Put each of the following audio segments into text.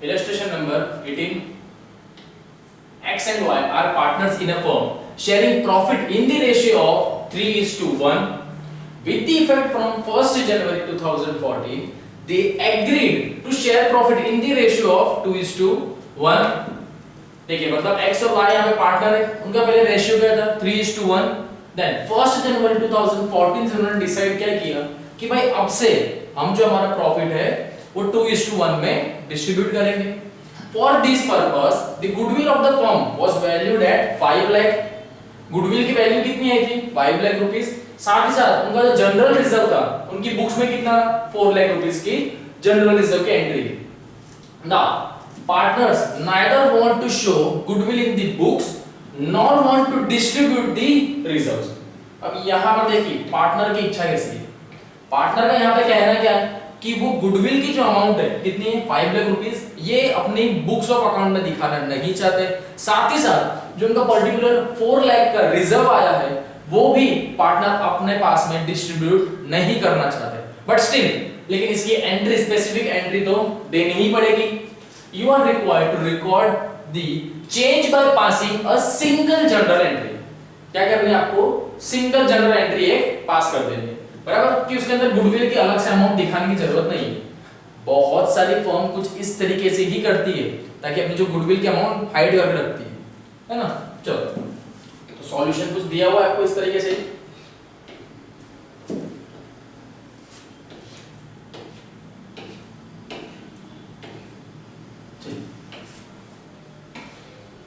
Illustration number 18. X and Y are partners in a firm sharing profit in the ratio of 3:1. With the effect from 1st January 2014, they agreed to share profit in the ratio of 2:1. देखिए मतलब X और Y यहाँ पे partner है, उनका पहले ratio क्या था 3:1. देन 1st जनवरी 2014 से उन्होंने डिसाइड क्या किया कि भाई अब से हम जो हमारा प्रॉफिट है वो 2:1 में डिस्ट्रीब्यूट करेंगे. For this purpose, the goodwill of the firm was valued at 5 lakh. Goodwill की वैल्यू कितनी आई थी 5 लाख रुपीस. साथ ही साथ उनका जो जनरल रिजर्व था उनकी बुक्स में कितना 4 लाख रुपीस की जनरल रिजर्व की entry. Now partners neither want to show goodwill in the books nor want to distribute the reserves. अब यहां पर देखिए पार्टनर की इच्छा कैसी है. पार्टनर का यहां पे कहना क्या है कि वो गुडविल की जो अमाउंट है कितनी है 5 लाख रुपीस, ये अपनी बुक्स ऑफ अकाउंट में दिखाना नहीं चाहते. साथ ही साथ जो उनका पर्टिकुलर 4 लाख का रिजर्व आया है वो भी पार्टनर अपने पास में डिस्ट्रीब्यूट नहीं करना चाहते. बट स्टिल लेकिन इसकी एंट्री स्पेसिफिक एंट्री तो देनी ही पड़ेगी. You are required to record the change by passing a single journal entry. क्या करनी है आपको सिंगल जनरल एंट्री एक पास कर देनी है, बराबर, कि उसके अंदर गुडविल की अलग से अमाउंट दिखाने की जरूरत नहीं है. बहुत सारी फर्म कुछ इस तरीके से ही करती है ताकि अपनी जो गुडविल की अमाउंट हाइड करके रखती है ना. चलो तो सॉल्यूशन कुछ दिया हुआ है आपको इस तरीके से.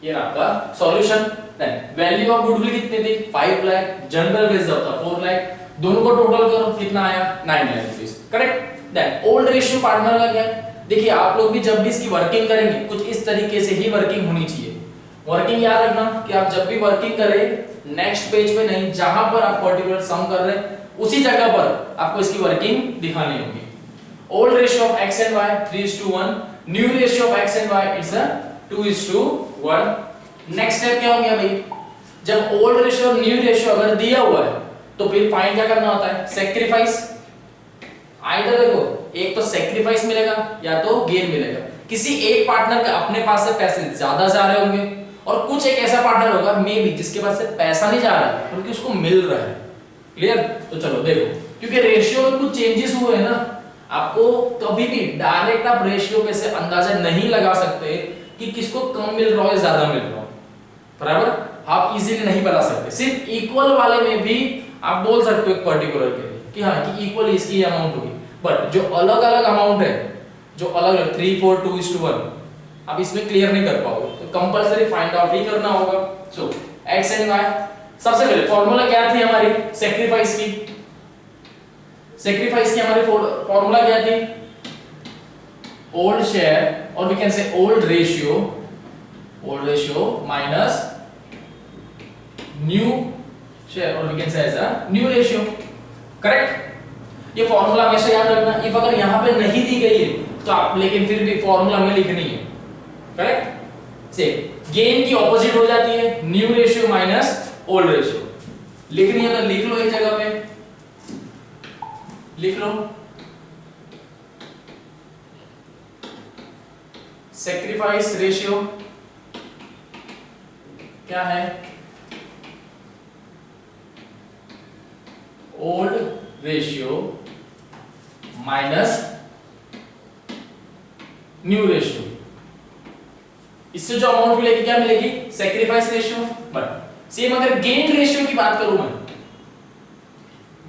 ये आपका सॉल्यूशन. वैल्यू ऑफ गुडविल कितनी थी 5 लाख, जनरल रिजर्व था 4 लाख, दोनों को टोटल करो कितना आया 9 lakh rupees. Correct. Then old ratio partner का क्या है. देखिए आप लोग भी जब भी इसकी वर्किंग करेंगे कुछ इस तरीके से ही वर्किंग होनी चाहिए. वर्किंग याद रखना कि आप जब भी वर्किंग करें नेक्स्ट पेज पे नहीं, जहां पर आप पर्टिकुलर सम कर रहे हैं उसी जगह पर आपको इसकी वर्किंग दिखानी होगी. Old ratio of x and y 3:1, new ratio of x and y it's 2:1. Next step क्या हो गया भाई, जब ओल्ड रेशियो और न्यू रेशियो अगर दिया हुआ है तो फिर फाइंड क्या करना होता है सैक्रिफाइस. आइदर देखो एक तो सैक्रिफाइस मिलेगा या तो गेन मिलेगा. किसी एक पार्टनर का अपने पास से पैसे ज्यादा जा रहे होंगे और कुछ एक ऐसा पार्टनर होगा मे बी जिसके पास से पैसा नहीं जा रहा है बल्कि उसको मिल रहा है. क्लियर. तो चलो देखो क्योंकि रेशियो में कुछ चेंजेस हुए हैं ना, आपको कभी भी डायरेक्ट आप रेशियो पे से अंदाजा नहीं लगा सकते कि किसको कम मिल रहा है ज्यादा मिल रहा है, बराबर. आप इजीली नहीं बता सकते. सिर्फ इक्वल वाले में भी आप बोल सकते हो एक पर्टिकुलर के लिए कि हाँ कि इक्वल इसकी अमाउंट होगी. बट जो अलग अलग अमाउंट है, जो अलग 3, 4, 2:1 आप इसमें क्लियर नहीं कर पाओगे तो कंपलसरी फाइंड आउट ही करना होगा. सो x एंड y. सबसे पहले फॉर्मूला क्या थी हमारी सैक्रिफाइस की. सैक्रिफाइस की हमारी फॉर्मूला क्या थी ओल्ड शेयर और we can say old ratio minus new share और we can say as a new ratio. Correct. ये फॉर्मूला हमेशा याद रखना. इफ अगर यहां पे नहीं दी गई है तो आप लेकिन फिर भी फॉर्मूला में लिखनी है. करेक्ट. से गेन की ऑपोजिट हो जाती है new ratio minus old ratio. लिखनी है तो लिख लो एक जगह पे, लिख लो सैक्रिफाइस रेशियो क्या है old ratio minus new ratio. इससे जो अमाउंट मिलेगी क्या मिलेगी सैक्रिफाइस रेशियो. बट सेम अगर गेन रेशियो की बात करूं मैं,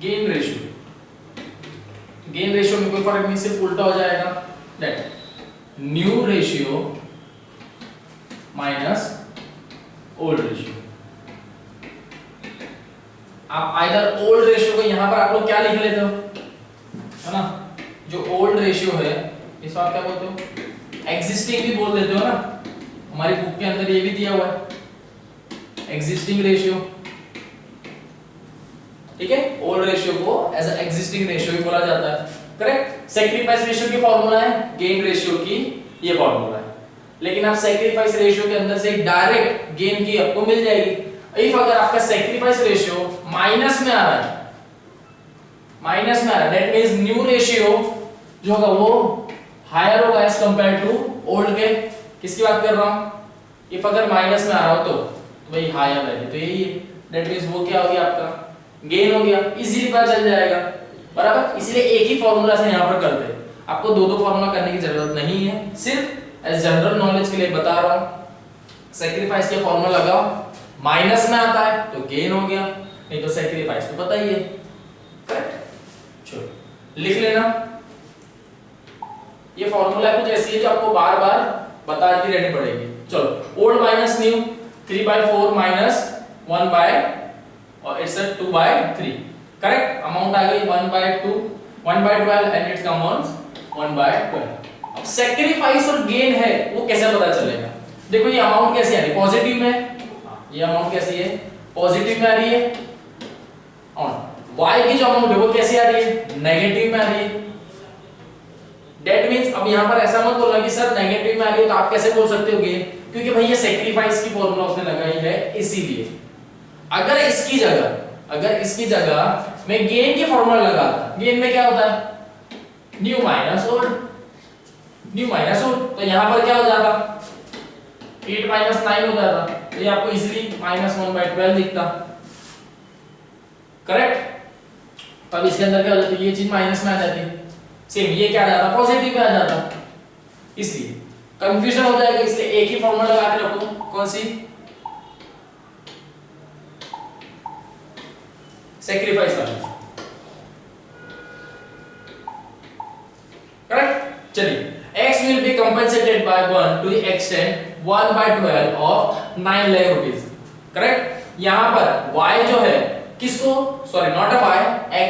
गेन रेशियो में कोई फर्क नहीं, सिर्फ उल्टा हो जाएगा. That new ratio minus old ratio. आप आइदर ओल्ड रेशियो को यहां पर आप लोग क्या लिख लेते हो है ना, जो ओल्ड रेशियो है इस बात क्या बोलते हो एग्जिस्टिंग भी बोल देते हो ना. हमारी बुक के अंदर ये भी दिया हुआ है एग्जिस्टिंग रेशियो. ठीक है. ओल्ड रेशियो को एज अ एग्जिस्टिंग रेशियो भी बोला जाता है. करेक्ट. सैक्रिफाइस रेशियो की फॉर्मूला है, गेन रेशियो की ये फॉर्मूला है. लेकिन आप सैक्रिफाइस रेशियो के अंदर से डायरेक्ट गेन की आपको मिल जाएगी. इफ अगर आपका सैक्रिफाइस रेशियो माइनस में आ रहा है दैट मींस न्यू रेशियो जो होगा वो हायर होगा एज कंपेयर टू ओल्ड के। किसकी बात कर रहा हूं? इफ अगर माइनस में आ रहा हो तो भाई हायर वैल्यू तो यही है, दैट मींस वो क्या हो गया आपका गेन हो गया, इजीली पता चल जाएगा बराबर। इसलिए एक ही फार्मूला से यहां पर करते हैं, आपको दो दो फार्मूला करने की जरूरत नहीं है, सिर्फ एज जनरल नॉलेज के लिए बता रहा हूं। सैक्रिफाइस के फार्मूला लगाओ, माइनस में आता है तो गेन हो गया, नहीं तो सैक्रिफाइस तो पता ही है, करेक्ट। चलो लिख लेना, ये फार्मूला कुछ ऐसी है जो आपको बार बार बताती रहनी पड़ेगी। चलो ओल्ड माइनस न्यू, 3/4 माइनस 1/, और इट्स 2/3, करेक्ट। अमाउंट आ गई 1/2, 1/12 एंड इट कम्स 1/12। अब सैक्रिफाइस और गेन है वो कैसे पता चलेगा? देखो ये अमाउंट कैसी आ रही है, पॉजिटिव में, ये अमाउंट कैसी है, पॉजिटिव में आ रही है, और y की जो अमाउंट है वो कैसी आ रही है, नेगेटिव में आ रही है। दैट मींस अब यहां पर ऐसा मत बोलना कि सर नेगेटिव में आ रही है तो आप कैसे बोल सकते हो गेन, क्योंकि भाई ये सैक्रिफाइस की फॉर्मूला उसने लगाई है इसीलिए। अगर इसकी जगह मैं गेन की फॉर्मूला लगाता, गेन में क्या होता है, न्यू माइनस ओल्ड, तो यहां पर क्या हो जाता, 8 - 9 हो जाता, तो ये आपको इजीली -1/12 दिखता, करेक्ट। तब इसके अंदर क्या हो जाती है, ये चीज माइनस में आ जाती है, सेम ये क्या आ जाता, पॉजिटिव में आ जाता, इसलिए कंफ्यूजन हो जाएगा। इसलिए एक ही फॉर्मूला लगा के रखो, कौन सी, सैक्रिफाइस वाली, करेक्ट। चलिए x will be compensated by 1 to the extent 1/12 of 9 lakh rupees, correct. यहां पर y जो है किसको, sorry not a y, x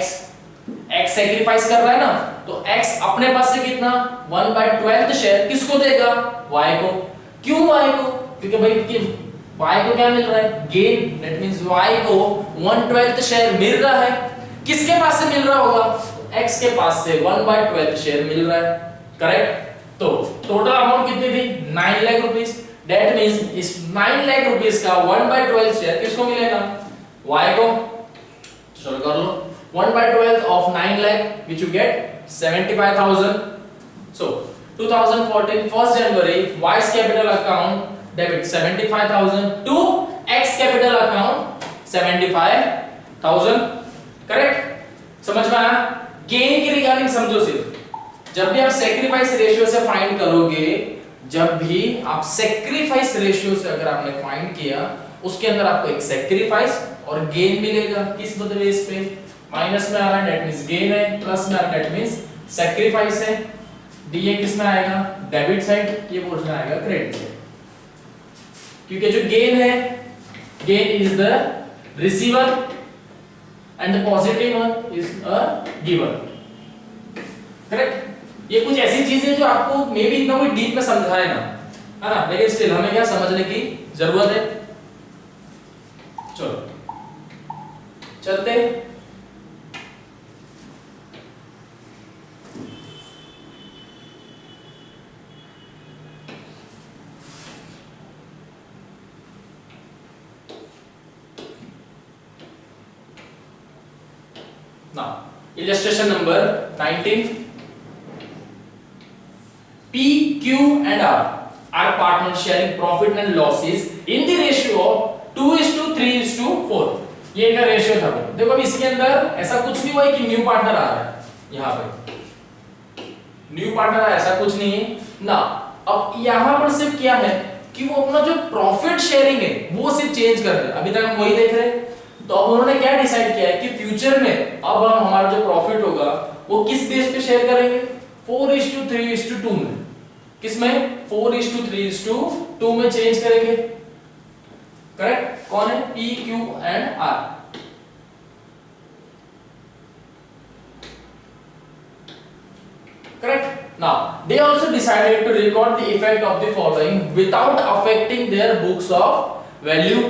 sacrifice कर रहा है ना, तो x अपने पास से कितना 1/12 शेयर किसको देगा, y को। क्यों y को, क्योंकि भाई y को क्या मिल रहा है, गेन, दैट मींस y को 1/12 शेयर मिल रहा है। किसके पास से मिल रहा होगा, x के पास से 1/12 शेयर मिल रहा है, करेक्ट। तो टोटल अमाउंट कितनी थी, 9 लाख रुपीस, दैट मींस इस 9 लाख रुपीस का 1/12 शेयर किसको मिलेगा, y को। चलो कर लो, 1/12 of 9 lakh which you get 75,000. So 2014 1st January Y's capital account debit 75,000 to X capital account 75,000, correct. समझ में आया? गेन की रिगार्डिंग समझो, सिर्फ जब भी आप सैक्रिफाइस रेशियो से फाइंड करोगे, जब भी आप सैक्रिफाइस रेशियो से अगर आपने फाइंड किया, उसके अंदर आपको एक सैक्रिफाइस और गेन मिलेगा। किस बेस पे, माइनस में आ रहा है दैट मींस गेन है, प्लस में आ रहा है दैट मींस सैक्रिफाइस है। डीए किस में आएगा, डेबिट साइड, ये पोर्शन आएगा क्रेडिट साइड, क्योंकि जो गेन है, gain is the receiver and the positive one is a giver, correct. ये कुछ ऐसी चीजें हैं जो आपको मे बी इतना कोई डीप में समझाए ना, है ना, लेकिन स्टिल हमें क्या समझने की जरूरत है। चलो चलते, now illustration number 19. P, Q and R are partners sharing profit and losses in the ratio of 2:3:4. ये का रेशियो था। देखो अब इसके अंदर ऐसा कुछ नहीं हुआ है कि न्यू पार्टनर आ रहा है, यहाँ पे न्यू पार्टनर ऐसा कुछ नहीं है ना। अब यहाँ पर सिर्फ क्या है कि वो अपना जो प्रॉफिट शेयरिंग है वो सिर्फ चेंज कर रहे हैं, अभी तक हम वही देख रहे हैं। तो अब उन्होंने क्या डिसाइड किया है कि फ्यूचर में अब हम हमारा जो प्रॉफिट होगा वो किस बेस पे शेयर करेंगे, 4:3:2 में। किसमें, 4:3:2 में चेंज करेंगे, करेक्ट। कौन है, P, Q and R, correct. Now they also decided to record the effect of the following without affecting their books of value,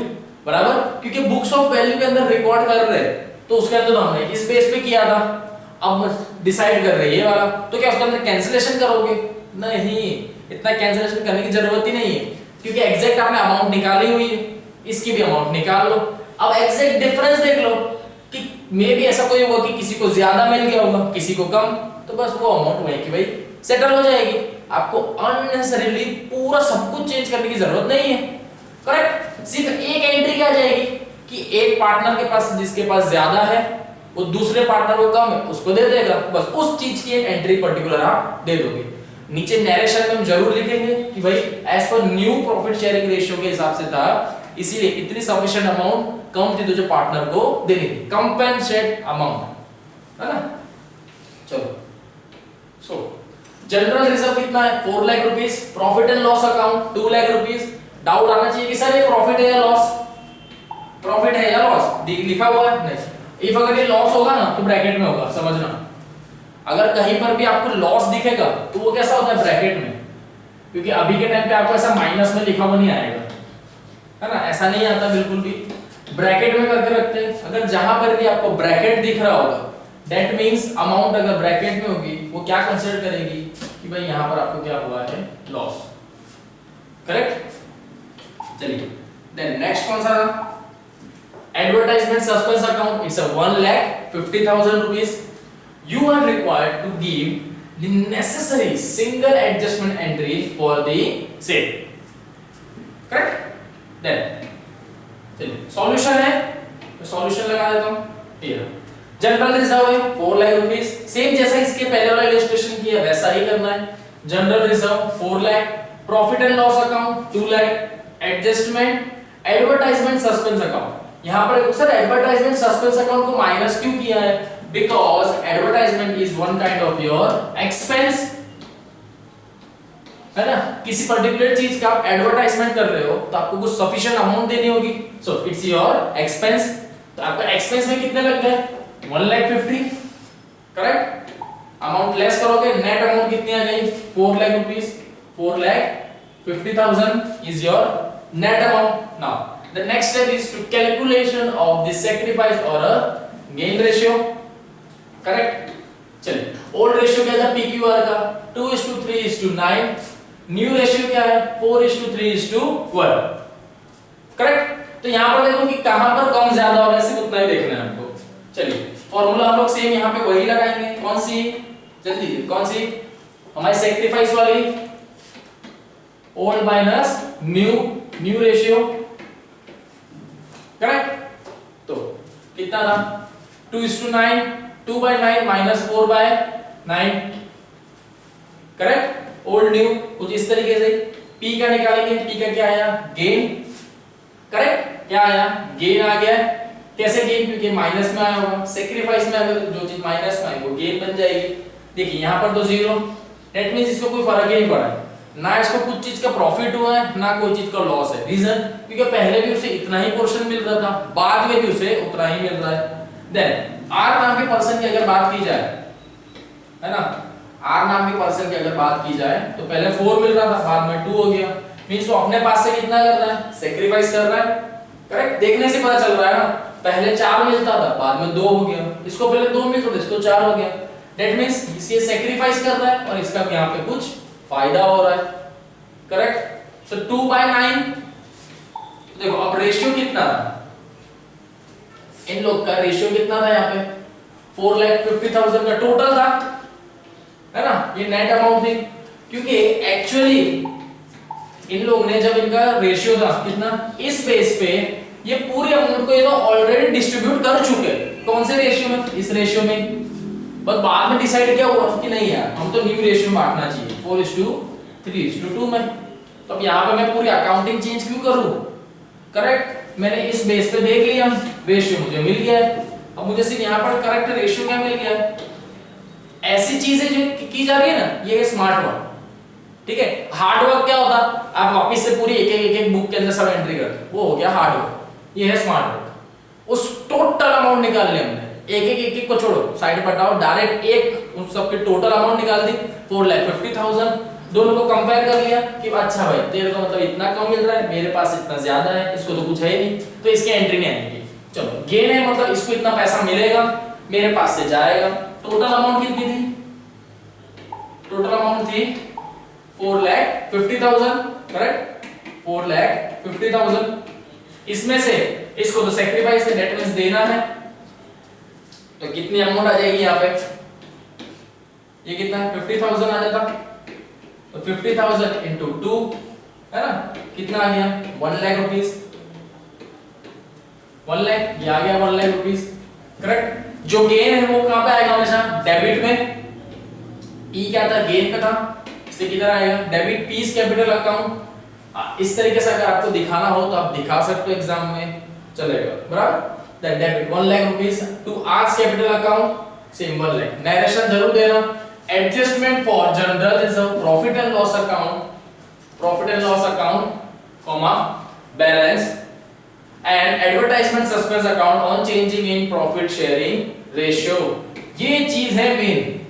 बराबर, क्योंकि बुक्स ऑफ वैल्यू के अंदर रिकॉर्ड कर रहे हैं, तो उसके अंदर हमने इस बेस पे किया था। अब डिसाइड कर रहे हैं ये वाला, तो क्या उसके अंदर कैंसिलेशन करोगे, नहीं, इतना कैंसिलेशन करने की जरूरत ही नहीं है, क्योंकि एग्जैक्ट आपने अमाउंट निकाली हुई है, इसकी भी अमाउंट निकाल लो। अब एग्जैक्ट डिफरेंस देख लो कि मे भी ऐसा कोई होगा कि किसी को ज्यादा मिल गया होगा, किसी को कम, तो बस वो अमाउंट वही की वही सेटल हो जाएगी। आपको अननेसेसरीली पूरा सब कुछ चेंज करने की जरूरत नहीं है, करेक्ट। सिर्फ एक एंट्री क्या जाएगी कि एक पार्टनर के पास जिसके पास ज्यादा है वो दूसरे पार्टनर को कम है उसको दे देगा, बस उस चीज की एक एंट्री पर्टिकुलर आप दे दोगे। नीचे नरेशन में हम जरूर लिखेंगे कि भाई as per new profit sharing ratio के हिसाब से था, इसीलिए इतनी सफिशिएंट अमाउंट कम थी तो जो पार्टनर को देनी थी, कंपेंसेट अमाउंट, है ना। चलो सो जनरल रिजर्व कितना है 4 lakh rupees, profit and loss account 2 lakh rupees. Doubt आना चाहिए कि सर ये प्रॉफिट है या लॉस, प्रॉफिट है या लॉस लिखा हुआ है नहीं। इफ अगर ये लॉस होगा ना तो ब्रैकेट में होगा, समझना। अगर कहीं पर भी आपको लॉस दिखेगा तो वो कैसा होता है ब्रैकेट में, क्योंकि अभी के टाइम पे आपको ऐसा माइनस में लिखा हुआ नहीं आएगा, है ना, ऐसा नहीं आता बिल्कुल भी, ब्रैकेट में करके रखते हैं। अगर जहां पर भी आपको ब्रैकेट दिख रहा होगा दैट मींस अमाउंट अगर ब्रैकेट में होगी वो क्या कंसीडर करेगी कि भाई यहां पर आपको क्या हुआ है लॉस, करेक्ट। चलिए देन नेक्स्ट कौन सा advertisement suspense account, it's a 1,50,000 rupees. You are required to give the necessary single adjustment entry for the sale, correct? Then चलिए सॉल्यूशन है तो सॉल्यूशन लगा देता हूं। ये जनरल रिजर्व है 4 लाख रुपीस, सेम जैसा इसके पहले वाला इलस्ट्रेशन किया वैसा ही करना है। General reserve 4 lakh, profit and loss account 2 lakh, adjustment advertisement suspense account. यहां पर सर एडवर्टाइजमेंट सस्पेंस अकाउंट को माइनस क्यों किया है, because advertisement is one kind of your expense, है ना। किसी पर्टिकुलर चीज का आप एडवर्टाइजमेंट कर रहे हो तो आपको कुछ सफिशिएंट अमाउंट देनी होगी, सो इट्स योर एक्सपेंस। तो आपका एक्सपेंस में कितने लग गए 1,50,000, करेक्ट। अमाउंट लेस करोगे नेट अमाउंट कितनी आ गई 4 lakh rupees, 4,50,000 is your net amount. Now the next step is to calculation of the sacrifice or a gain ratio, correct. चलिए ओल्ड रेशियो क्या था PQR का 2:3:9, न्यू रेशियो क्या है 4:3:1, करेक्ट। तो यहां पर देखो कि कहां पर कम ज्यादा हो रहा है, सिर्फ उतना ही देखना है हमको। चलिए फॉर्मूला हम लोग सेम यहां पे वही लगाएंगे, कौन सी जल्दी कौन सी हमारी सैक्रिफाइस वाली, old minus new ratio, correct. तो कितना था 2:9, 2/9 minus 4/9, करेक्ट। ओल्ड न्यू कुछ इस तरीके से। P का निकालेंगे, P का क्या आया गेन, करेक्ट। क्या आया गेन आ गया, कैसे गेन, क्योंकि माइनस में आया होगा, सैक्रिफाइस में अगर जो चीज माइनस में आई वो गेन बन जाएगी। देखिए यहां पर तो 0, दैट मींस इसको कोई फर्क ही नहीं पड़ा है, ना इसको कुछ चीज का प्रॉफिट हुआ है ना कोई चीज का लॉस है। रीजन क्योंकि पहले भी उसे इतना ही पोर्शन मिल रहा था, बाद में भी उसे उतना ही मिल रहा है। देन आर नाम के पर्सन की अगर बात की जाए, है ना, आर नाम के पर्सन की अगर बात की जाए तो पहले 4 मिल रहा था, बाद में 2 हो गया, मींस वो अपने पास से कितना कर रहा है सैक्रिफाइस कर रहा है, करेक्ट। देखने से पता चल रहा है ना, पहले 4 मिलता था बाद में 2 हो गया, इसको पहले 2 मिलता था इसको 4 हो गया, दैट मींस ये सैक्रिफाइस कर रहा है और इसका यहां पे कुछ फायदा हो रहा है, करेक्ट। सो 2/9 देखो अब रेशियो कितना था, इन लोग का रेशियो कितना था यहाँ पे 4,50,000 का टोटल था, है ना, ये नेट अमाउंट थी, क्योंकि एक्चुअली इन लोग ने जब इनका रेशियो था कितना, इस बेस पे ये पूरी अमाउंट को ये तो ऑलरेडी डिस्ट्रीब्यूट कर चुके, कौन से रेशियो में, इस रेशियो में, बस बाद में डिसाइड क्या हुआ कि नहीं यार हम तो न्यू रेशियो में बांटना चाहिए 4:3:2 में। तो अब यहाँ पे मैं पूरी अकाउंटिंग चेंज क्यों करूं, करेक्ट। मैंने इस बेस पे देख लिया रेशियो मुझे मिल गया है, अब मुझे सिर्फ यहाँ पर करेक्ट रेशियो क्या मिल गया है। ऐसी चीजें जो की जा रही है ना ये है स्मार्ट वर्क, ठीक है। हार्ड वर्क क्या होता, आप वापस से पूरी एक बुक के अंदर सब एंट्री करते, वो हो गया हार्ड वर्क, ये है स्मार्ट वर्क। उस टोटल अमाउंट निकाल लिया हमने, एक को छोड़ो साइड पर हटाओ, डायरेक्ट एक उस सबके टोटल अमाउंट निकाल दी 4,50,000, दोनों को कंपेयर कर लिया कि अच्छा भाई तेरे को मतलब इतना कम मिल रहा है, मेरे पास इतना ज्यादा है, इसको तो कुछ है ही नहीं तो इसकी एंट्री नहीं आएगी। चलो गेन है मतलब इसको इतना पैसा मिलेगा, मेरे पास से जाएगा। टोटल अमाउंट कितनी थी, टोटल अमाउंट थी 4,50,000, करेक्ट, 4,50,000। इसमें से इसको तो सैक्रिफाइस है, दैट मींस देना है, तो कितनी अमाउंट आ जाएगी यहाँ पे ये कितना है 50,000 आ जाता, तो 50,000 इंटू 2 है ना, कितना आ गया 1 लाख रुपीस, 1 लाख, ये आ गया 1 लाख रुपीस। करेक्ट। जो गेन है वो कहां पे आएगा हमेशा, डेबिट में। ई क्या था, गेन पे था, इसलिए किधर आएगा डेबिट, पीस कैपिटल अकाउंट। इस तरीके से अगर आपको दिखाना हो तो आप दिखा सकते हो एग्जाम में, चलेगा बराबर। That debit 1 lakh rupees to R's capital account same 1 lakh. Narration जरूर देना। Adjustment for general reserve, profit and loss account, profit and loss account comma balance and advertisement suspense account on changing in profit sharing ratio. ये चीज है main,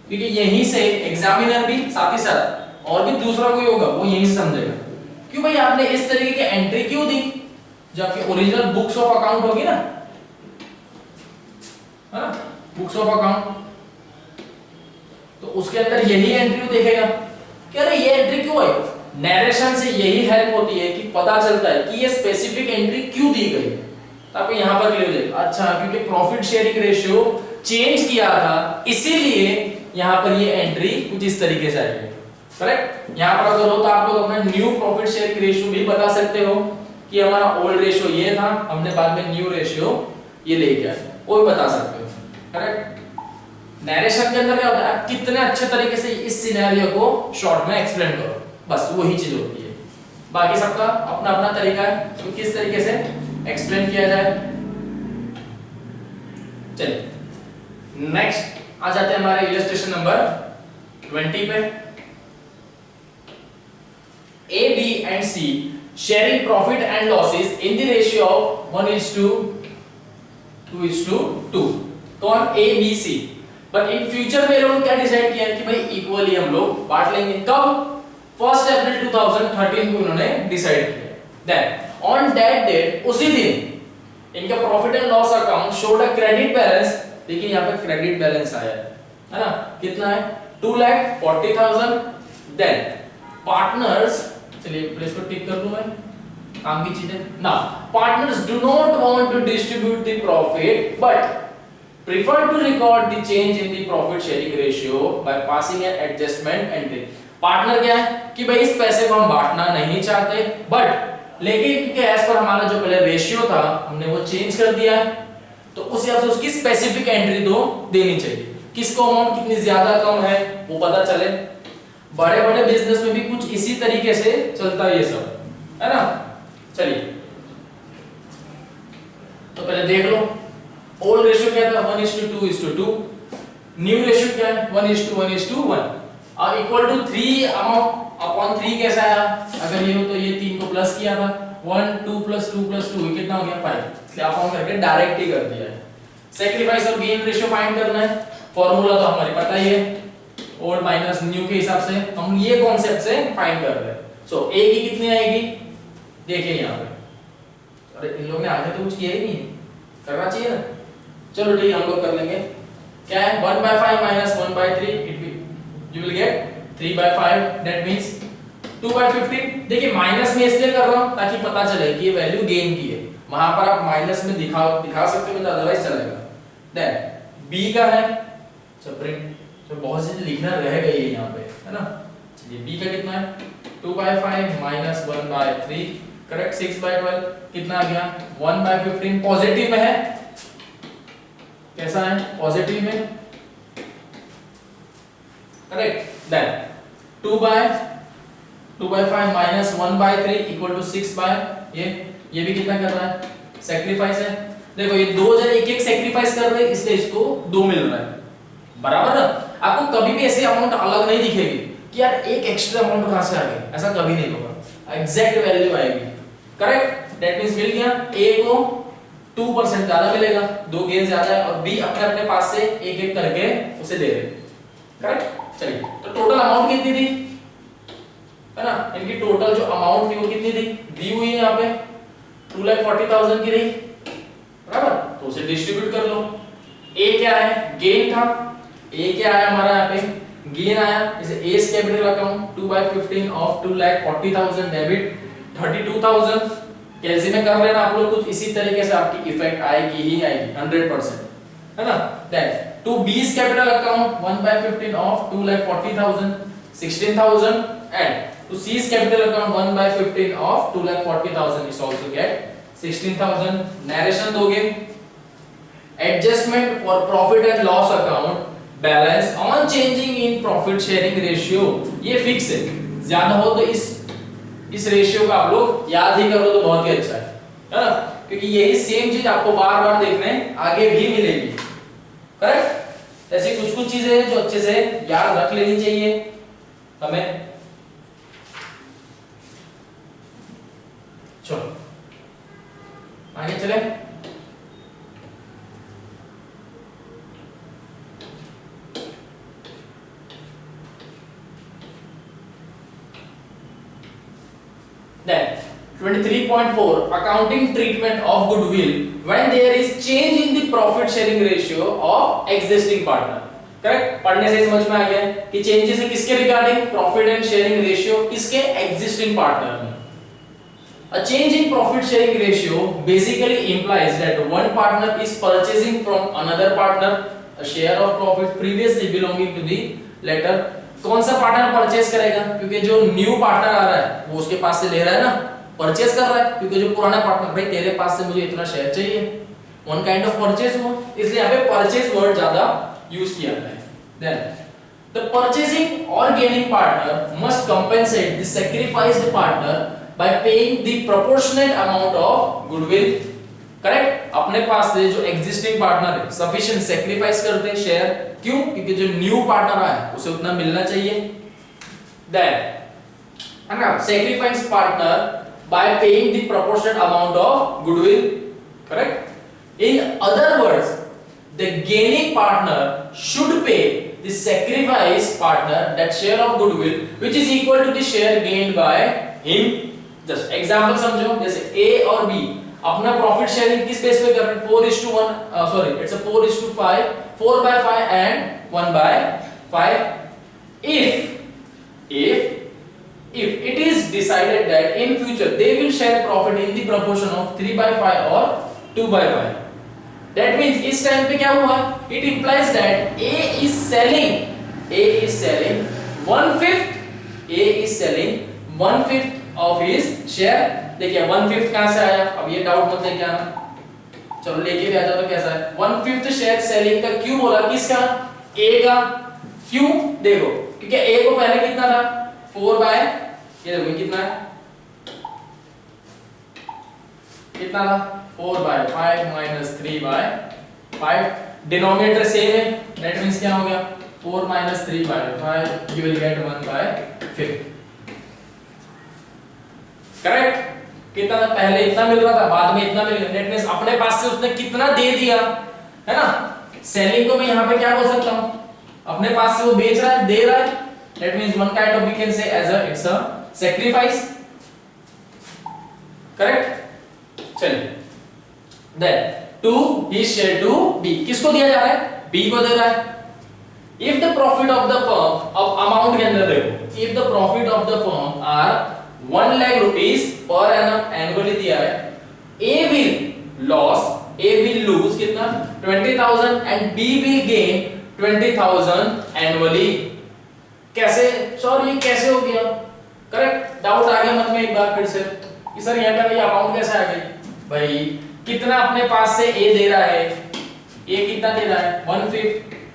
क्योंकि यहीं से examiner भी साथ ही साथ और भी दूसरा कोई होगा वो यहीं से समझेगा, क्यों भाई आपने इस तरीके की एंट्री क्यों दी, जो आपकी ओरिजिनल बुक्स ऑफ अकाउंट होगी ना, है ना, बुक्स ऑफ अकाउंट, तो उसके अंदर यही एंट्री देखेगा कि अरे ये एंट्री क्यों आई। नरेशन से यही हेल्प होती है कि पता चलता है कि ये स्पेसिफिक एंट्री क्यों दी गई, तो आपको यहां पर क्लियर हो जाएगा, अच्छा क्योंकि प्रॉफिट शेयरिंग रेशियो चेंज किया था, इसीलिए यहां पर ये एंट्री कुछ इस तरीके से आएगी। करेक्ट। यहां पर अगर हो तो आप लोग अपना न्यू प्रॉफिट शेयरिंग रेशियो भी बता सकते हो कि हमारा ओल्ड रेशियो ये था, हमने बाद में न्यू रेशियो ये लेके आए, वो भी बता सकते हो। करेक्ट। नरेशन के अंदर क्या होता है, आप कितने अच्छे तरीके से इस सिनेरियो को शॉर्ट में एक्सप्लेन करो, बस वही चीज होती है। बाकी सबका अपना अपना तरीका है तो किस तरीके से एक्सप्लेन किया जाए। चलिए नेक्स्ट आ जाते हैं हमारे इलस्ट्रेशन नंबर 20 पे। A, B and C sharing profit and losses in the ratio of 1:2:2। कौन, A, B, C। But in future में लोगों ने क्या डिसाइड किया कि भाई इक्वली हम लोग बांट लेंगे। कब, 1 अप्रैल 2013 को उन्होंने डिसाइड किया। देन ऑन दैट डेट, उसी दिन इनका profit and loss account showed a credit balance. देखिए यहाँ पे क्रेडिट बैलेंस आया है ना, कितना है 2,40,000। देन पार्टनर्स, चलिए प्लेस को टिक कर दूं मैं, काम की चीजें ना। Partners do not want to distribute the profit but prefer to record the change in the profit sharing ratio by passing an adjustment entry। Partner क्या है कि भाई इस पैसे को हम बांटना नहीं चाहते, बट लेकिन क्योंकि एज पर हमारा जो पहले रेशियो था हमने वो चेंज कर दिया है, तो उस हिसाब से उसकी स्पेसिफिक एंट्री तो देनी चाहिए। किसको अमाउंट कितनी ज्यादा कम है वो पता चले। बड़े बड़े बिजनेस में भी कुछ इसी तरीके से चलता है ये सब, है ना। चलिए तो पहले देख लो, ओल्ड रेशियो क्या था 1:2:2, न्यू रेशियो क्या है 1:1:1 और इक्वल टू 3 अमाउंट अपॉन 3 कैसा आया, अगर ये हो तो ये 3 को प्लस किया था, 1 2 + 2 + 2 कितना हो गया 5, इसलिए अपॉन करके डायरेक्ट ही कर दिया है। सैक्रिफाइस और गेन रेशियो फाइंड करना है, फार्मूला तो हमारे पता ही है, ओल्ड माइनस न्यू के हिसाब से हम ये कॉन्सेप्ट से फाइंड कर रहे हैं। सो ए की कितनी आएगी, देखिए यहां पे, अरे इन लोगों ने आगे तो कुछ किया ही नहीं, करना चाहिए ना। चलो ठीक है हम लोग कर लेंगे। क्या है 1/5 - 1/3 you will get 3/5 that means 2/15। देखिए माइनस में इसलिए कर रहा हूं ताकि पता चले कि ये वैल्यू गेन की है, वहां पर आप माइनस में दिखा सकते हो, अदरवाइज चलेगा। देन बी का है सेपरेट, तो बहुत चीज लिखना रह गई है यहां पे, है ना। चलिए बी का कितना है 2/5 - 1/3 करेक्ट 6/12 कितना आ गया 1/15। पॉजिटिव में है, कैसा है पॉजिटिव में, करेक्ट। देन 2/5 - 1/3 = 6/, ये भी कितना कर रहा है सैक्रिफाइस है। देखो ये दो जन एक एक सैक्रिफाइस कर रहे हैं, इसलिए इसको 2 मिल रहा है, बराबर ना। आपको कभी भी ऐसे अमाउंट अलग नहीं दिखेगी कि यार एक एक्स्ट्रा अमाउंट कहां से आ गया, ऐसा कभी नहीं होगा, एग्जैक्ट वैल्यू आएगी। करेक्ट, दैट मींस मिल गया, ए को 2% ज्यादा मिलेगा, 2 गेन ज्यादा है, और बी अपने अपने पास से एक एक करके उसे दे रहे। करेक्ट। चलिए तो टोटल अमाउंट कितनी थी, है ना, इनकी टोटल जो अमाउंट थी वो कितनी थी दी हुई है यहाँ पे 2,40,000 की रही, बराबर। तो उसे डिस्ट्रीब्यूट कर लो। ए क्या है गेन था, ए क्या है हमारा यहाँ पे गेन आया, इसे S capital account 2/15 of 2,40,000 debit 32,000। कैलसी में कर लेना आप लोग, कुछ इसी तरीके से आपकी इफेक्ट आएगी ही आएगी 100%, है ना। Then to B's capital account 1 by 15 of 2,40,000 16,000 and to C's capital account 1 by 15 of 2,40,000 is also get 16,000. narration दोगे adjustment for profit and loss account balance on changing in profit sharing ratio ये fix है, ज्यादा हो तो इस ratio का आप लोग याद ही करो तो बहुत ही अच्छा है ना, क्योंकि यही सेम चीज आपको बार बार देखने आगे भी मिलेगी। करेक्ट, ऐसी कुछ कुछ चीजें हैं जो अच्छे से याद रख लेनी चाहिए हमें। चलो आगे चले। Then 23.4 accounting treatment of goodwill when there is change in the profit sharing ratio of existing partner। Correct, पढ़ने से समझ में आ गया कि चेंजेस है किसके regarding, profit and sharing ratio किसके, एग्जिस्टिंग पार्टनर में। A change in profit sharing ratio basically implies that one partner is purchasing from another partner a share of profit previously belonging to the latter। कौन सा partner purchase करेगा, क्योंकि जो new partner आ रहा है वो उसके पास से ले रहा है ना, परचेज कर रहा है, क्योंकि जो पुराना पार्टनर भाई तेरे पास से मुझे इतना शेयर चाहिए, वन काइंड ऑफ परचेज हुआ, इसलिए यहाँ पे परचेज वर्ड ज्यादा यूज किया गया है। देन द परचेजिंग और gaining partner must compensate the sacrificed partner by paying the proportionate amount of goodwill। Correct, अपने पास से जो एग्जिस्टिंग पार्टनर है सफिशिएंट सैक्रिफाइस करते हैं शेयर, क्यों, क्योंकि जो न्यू पार्टनर आया उसे उतना मिलना चाहिए। Then sacrifice partner by paying the proportionate amount of goodwill। Correct, in other words the gaining partner should pay the sacrifice partner that share of goodwill which is equal to the share gained by him। Just example समझो, जैसे ए और B अपना profit sharing किस base पे कर रहे हैं, 4:1 sorry it's a 4:5 4/5 and 1/5। if it is decided that in future they will share profit in the proportion of 3/5 or 2/5, that means इस टाइम पे क्या हुआ, it implies that A is selling 1/5 of his share। देखिए 1/5 कहां से आया, अब ये डाउट मत लेके आना, चलो लेके भी आ जाओ तो कैसा है, 1/5 शेयर सेलिंग का क्यों बोला, किसका, ए का। क्यों, देखो क्योंकि ए को पहले कितना था 4/, ये देखो कितना है, कितना था 4/5 minus 3/5, डिनोमिनेटर सेम है, दैट मींस क्या हो गया 4 minus 3/5 you will get 1/5। Correct, कितना था, पहले इतना मिल रहा था बाद में इतना मिल गया, दैट मींस अपने पास से उसने कितना दे दिया है ना। सेलिंग को मैं यहां पे क्या बोल सकता हूं, अपने पास से वो बेच रहा है, दे रहा है, that means one kind of we can say as a it's a sacrifice. Correct, चलिए then to his share to be, किसको दिया जा रहा है, बी को दे रहा है। If the profit of the firm, अब अमाउंट के अंदर देखो, if the profit of the firm are 1 lakh rupees per annum annually दिया है, A will lose कितना 20,000 and B will gain 20,000 annually। कैसे सर, ये कैसे हो गया, करेक्ट, डाउट आ गया मन में एक बार फिर से कि सर यहाँ पे अमाउंट कैसे आ गई, भाई कितना अपने पास से A दे रहा है, A कितना दे रहा है 1/5,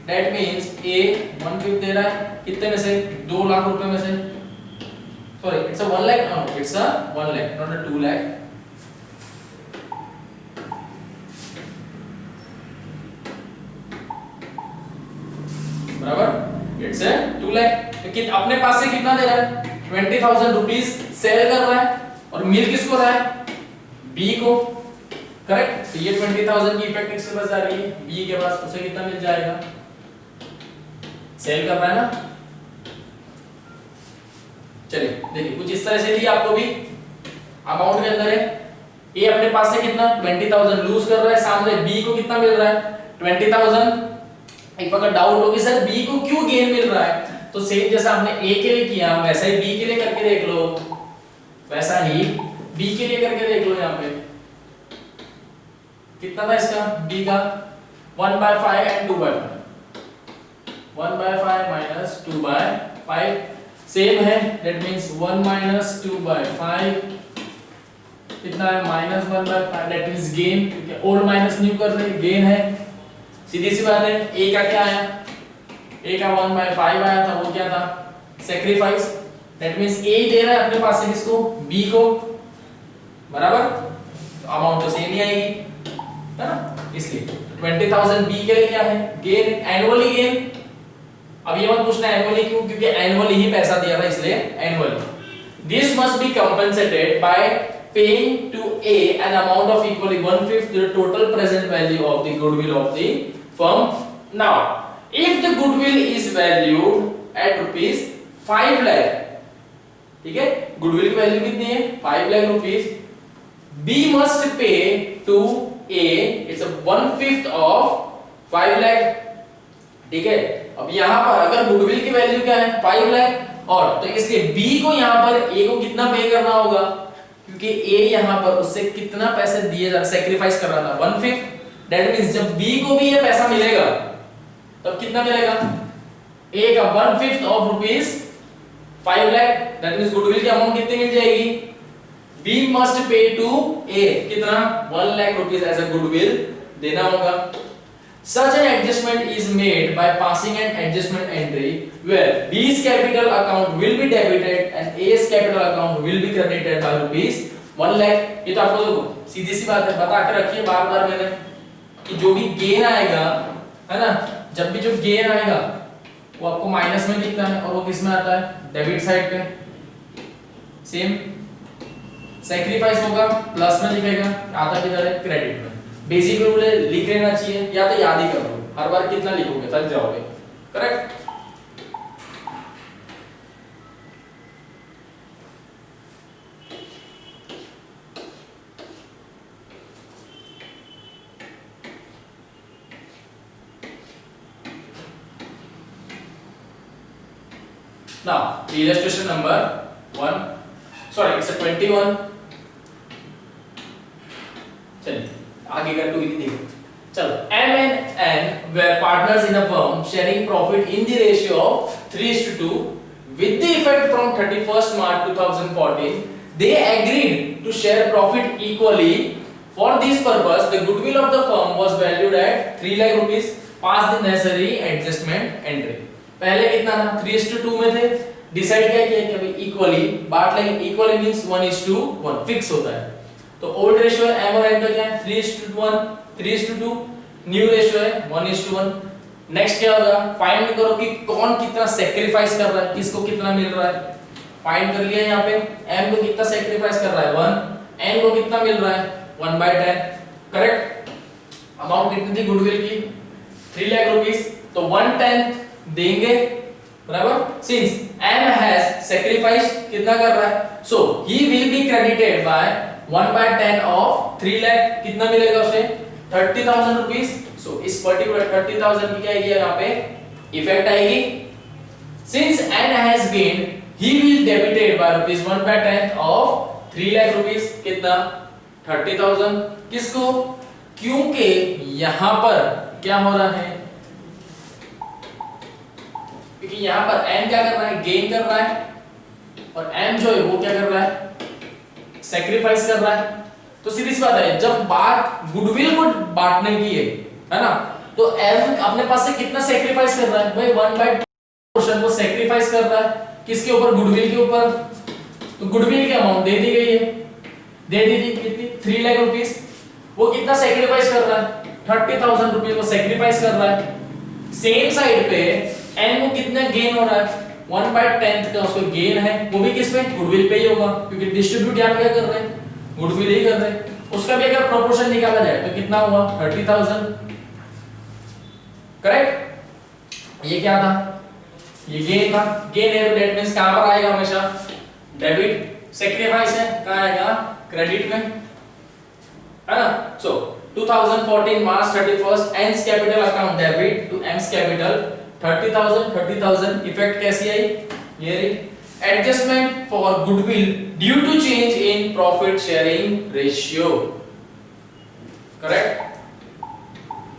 दैट मींस A 1/5 दे रहा है कितने में से, 2 लाख रुपए में से, sorry it's a 1 lakh, no it's a 1 lakh not a 2 lakh। बराबर, it's a 2 lakh। तो अपने पास से कितना दे रहा है 20,000 रुपीस सेल कर रहा है, और मिल किसको रहा है, बी को। करेक्ट, तो ये 20,000 की इफेक्ट किसके पास जा रही है, बी के पास, उसे कितना मिल जाएगा, सेल कर रहा है ना। चलिए देखिए कुछ इस तरह से थी, आपको भी अमाउंट के अंदर है, ए अपने पास से कितना 20,000 लूज कर रहा है, सामने बी को कितना मिल रहा है 20,000। एक बार डाउट हो कि सर बी को क्यों गेन मिल रहा है, तो सेम जैसा आपने ए के लिए किया वैसा ही बी के लिए करके देख लो, वैसा ही बी के लिए करके देख लो। यहाँ पे कितना था इसका, बी का 1/5 एंड 2/5, 1/5 minus 2/5 सेम है, that means 1 minus 2/5 कितना है -1/5, that means gain, क्योंकि ओल्ड माइनस न्यू कर रहे हैं, गेन है, सीधी सी बात है। a का क्या आया, a का 1/5 आया था, वो क्या था, सेक्रीफाइस, that means a दे रहा है अपने पास से किसको, b को, बराबर, अमाउंट तो सेम ही आएगी, है ना, इसलिए 20,000 b के लिए क्या है, गेन, एनुअली गेन। अब ये मत पूछना एनुअली क्यों, क्योंकि एनुअली ही पैसा दिया था इसलिए annually. This must be compensated by paying to a an amount of equally 1/5 to the total present value of the goodwill of the firm. Now if the goodwill is valued at rupees 5 lakh, ठीक है, goodwill की value कितनी है, 5 lakh rupees, b must pay to a it's a 1/5 of 5 lakh, ठीक है। अब यहां पर अगर गुडविल की वैल्यू क्या है, 5 लाख, और तो इसलिए b को यहां पर a को कितना पे करना होगा, क्योंकि a यहां पर उससे कितना पैसे दिए जा, सैक्रिफाइस कर रहा था 1/5, दैट मींस जब b को भी ये पैसा मिलेगा तब कितना मिलेगा, a का 1/5 of rupees 5 lakh, that means goodwill की अमाउंट कितनी मिल जाएगी, b must pay to a कितना 1 lakh rupees as a goodwill देना होगा। Such an adjustment is made by passing an adjustment entry where b's capital account will be debited and a's capital account will be credited by rupees 1 lakh। ये तो आपको देखो सीधी सी बात है, बता के रखिए बार-बार मैंने कि जो भी गेन आएगा, है ना, जब भी जो गेन आएगा वो आपको माइनस में दिखता है और वो किस में आता है, डेबिट साइड पे। सेम सैक्रिफाइस होगा प्लस में दिखेगा, आता किधर है, क्रेडिट में। बेसिक रूल है, लिख लेना चाहिए या तो याद ही कर लो, हर बार कितना लिखोगे थक जाओगे, correct. Now the illustration number 1, sorry it's a 21, चलिए आगे का 2 ही देखो। चलो M and N were partners in a firm sharing profit in the ratio of 3:2 with the effect from 31st March 2014 they agreed to share profit equally. For this purpose the goodwill of the firm was valued at 3 lakh rupees. Pass the necessary adjustment entry। पहले कितना था, 3:2 में थे, decide क्या किया कि अभी equally बांट लेंगे, इक्वली मींस 1:1 फिक्स होता है। तो ओल्ड रेशियो है m और n का क्या है, 3:1 3:2, न्यू रेशियो है 1:1। नेक्स्ट क्या होगा, फाइंड करो कि कौन कितना सैक्रिफाइस कर रहा है, किसको कितना मिल रहा है। फाइंड कर लिया यहाँ पे, m को कितना सैक्रिफाइस कर रहा है 1, n को कितना मिल रहा है 1/10, करेक्ट। अमाउंट कितनी थी गुडविल की, 3 लाख रुपीस, तो 1/10 देंगे, बराबर, सिंस m has sacrificed कितना कर रहा है, so he will be credited by 1/10 of 3 lakh, कितना मिलेगा उसे 30,000 रुपीस। सो इस पर्टिकुलर 30,000 की क्या आएगी यहाँ पे, इफेक्ट आएगी। Since n has gained he will debited by rupees 1/10 of 3 lakh rupees, कितना 30,000, किसको, क्योंकि यहाँ पर क्या हो रहा है, क्योंकि यहाँ पर n क्या कर रहा है, गेन कर रहा है, और m जो है वो क्या कर रहा है, सैक्रिफाइस कर रहा है। तो सीधी सी बात है, जब बात गुडविल को बांटने की है ना, तो m अपने पास से कितना सैक्रिफाइस कर रहा है भाई, 1/10 पोर्शन को सैक्रिफाइस कर रहा है, किसके ऊपर, गुडविल के ऊपर। तो गुडविल की अमाउंट दे दी गई है, दे दी थी कितनी, 3 लाख रुपीस, वो कितना सैक्रिफाइस कर रहा है, 30,000 रुपीस को सैक्रिफाइस कर रहा है। सेम साइड पे n को कितना गेन हो रहा है, 1/10 का उसको गेन है, वो भी किस पे, गुडविल पे ही होगा, क्योंकि डिस्ट्रीब्यूट यहां क्या कर रहे हैं, गुडविल ही कर रहे हैं। उसका भी अगर प्रोपोर्शन निकाला जाए तो कितना हुआ, 30,000, करेक्ट। ये क्या था, ये गेन था, गेन है, दैट मींस कहां पर आएगा, हमेशा डेबिट, सैक्रिफाइस है कहां आएगा, क्रेडिट में, है ना। So 2014 March 31st n's capital account debit to m's capital 30,000 effect कैसी आई, ये रही, adjustment for goodwill due to change in profit sharing ratio, correct.